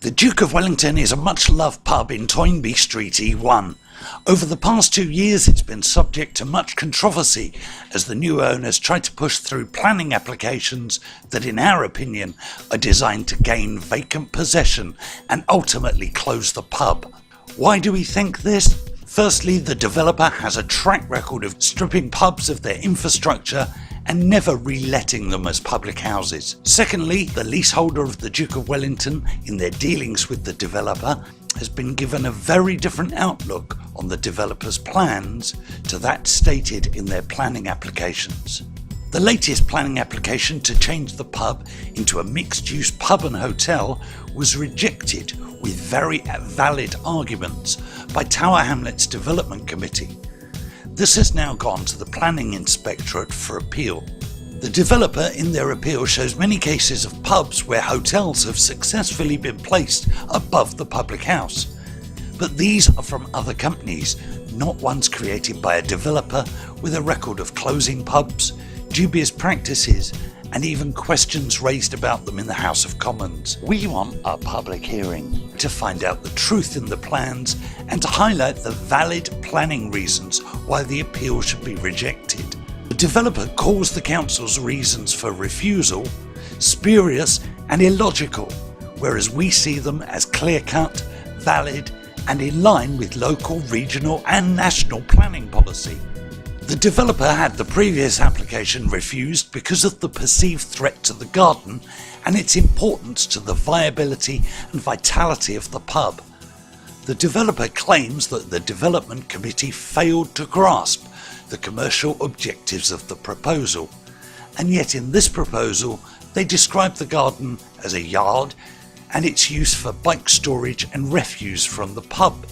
The Duke of Wellington is a much-loved pub in Toynbee Street, E1. Over the past 2 years it's been subject to much controversy as the new owners try to push through planning applications that, in our opinion, are designed to gain vacant possession and ultimately close the pub. Why do we think this? Firstly, the developer has a track record of stripping pubs of their infrastructure and never reletting them as public houses. Secondly, the leaseholder of the Duke of Wellington, in their dealings with the developer, has been given a very different outlook on the developer's plans to that stated in their planning applications. The latest planning application to change the pub into a mixed-use pub and hotel was rejected with very valid arguments by Tower Hamlets Development Committee. This has now gone to the Planning Inspectorate for appeal. The developer in their appeal shows many cases of pubs where hotels have successfully been placed above the public house. But these are from other companies, not ones created by a developer with a record of closing pubs, dubious practices, and even questions raised about them in the House of Commons. We want a public hearing to find out the truth in the plans and to highlight the valid planning reasons why the appeal should be rejected. The developer calls the council's reasons for refusal spurious and illogical, whereas we see them as clear-cut, valid, and in line with local, regional, and national planning policy. The developer had the previous application refused because of the perceived threat to the garden and its importance to the viability and vitality of the pub. The developer claims that the Development Committee failed to grasp the commercial objectives of the proposal, and yet in this proposal they describe the garden as a yard and its use for bike storage and refuse from the pub.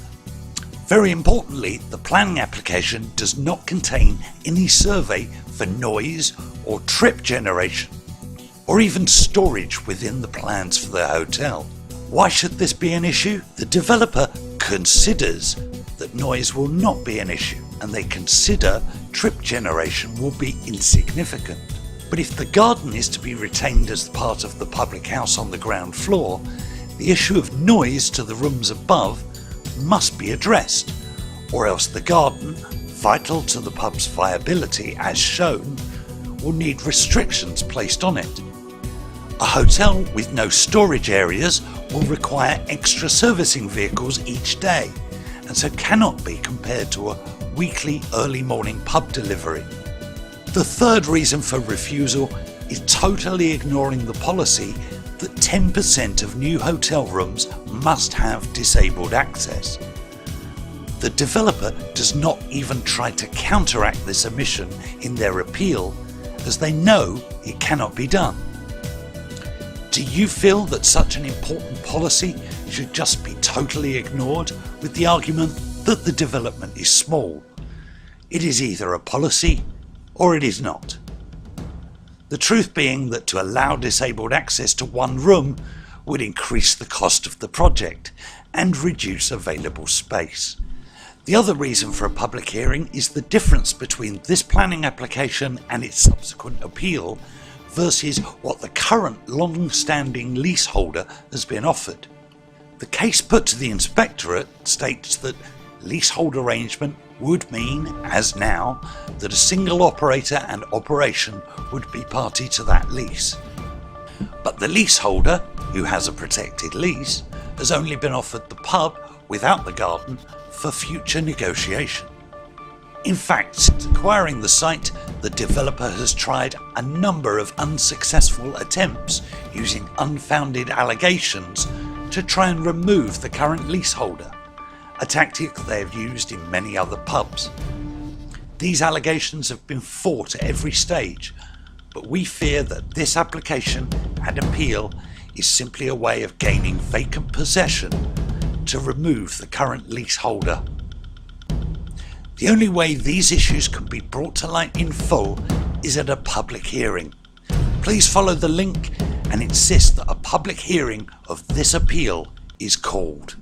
Very importantly, the planning application does not contain any survey for noise or trip generation, or even storage within the plans for the hotel. Why should this be an issue? The developer considers that noise will not be an issue, and they consider trip generation will be insignificant. But if the garden is to be retained as part of the public house on the ground floor, the issue of noise to the rooms above must be addressed, or else the garden, vital to the pub's viability as shown, will need restrictions placed on it. A hotel with no storage areas will require extra servicing vehicles each day, and so cannot be compared to a weekly early morning pub delivery. The third reason for refusal is totally ignoring the policy that 10% of new hotel rooms must have disabled access. The developer does not even try to counteract this omission in their appeal, as they know it cannot be done. Do you feel that such an important policy should just be totally ignored with the argument that the development is small? It is either a policy or it is not. The truth being that to allow disabled access to one room would increase the cost of the project and reduce available space. The other reason for a public hearing is the difference between this planning application and its subsequent appeal versus what the current long-standing leaseholder has been offered. The case put to the inspectorate states that leasehold arrangement would mean, as now, that a single operator and operation would be party to that lease. But the leaseholder, who has a protected lease, has only been offered the pub without the garden for future negotiation. In fact, since acquiring the site, the developer has tried a number of unsuccessful attempts using unfounded allegations to try and remove the current leaseholder, a tactic they have used in many other pubs. These allegations have been fought at every stage, but we fear that this application and appeal is simply a way of gaining vacant possession to remove the current leaseholder. The only way these issues can be brought to light in full is at a public hearing. Please follow the link and insist that a public hearing of this appeal is called.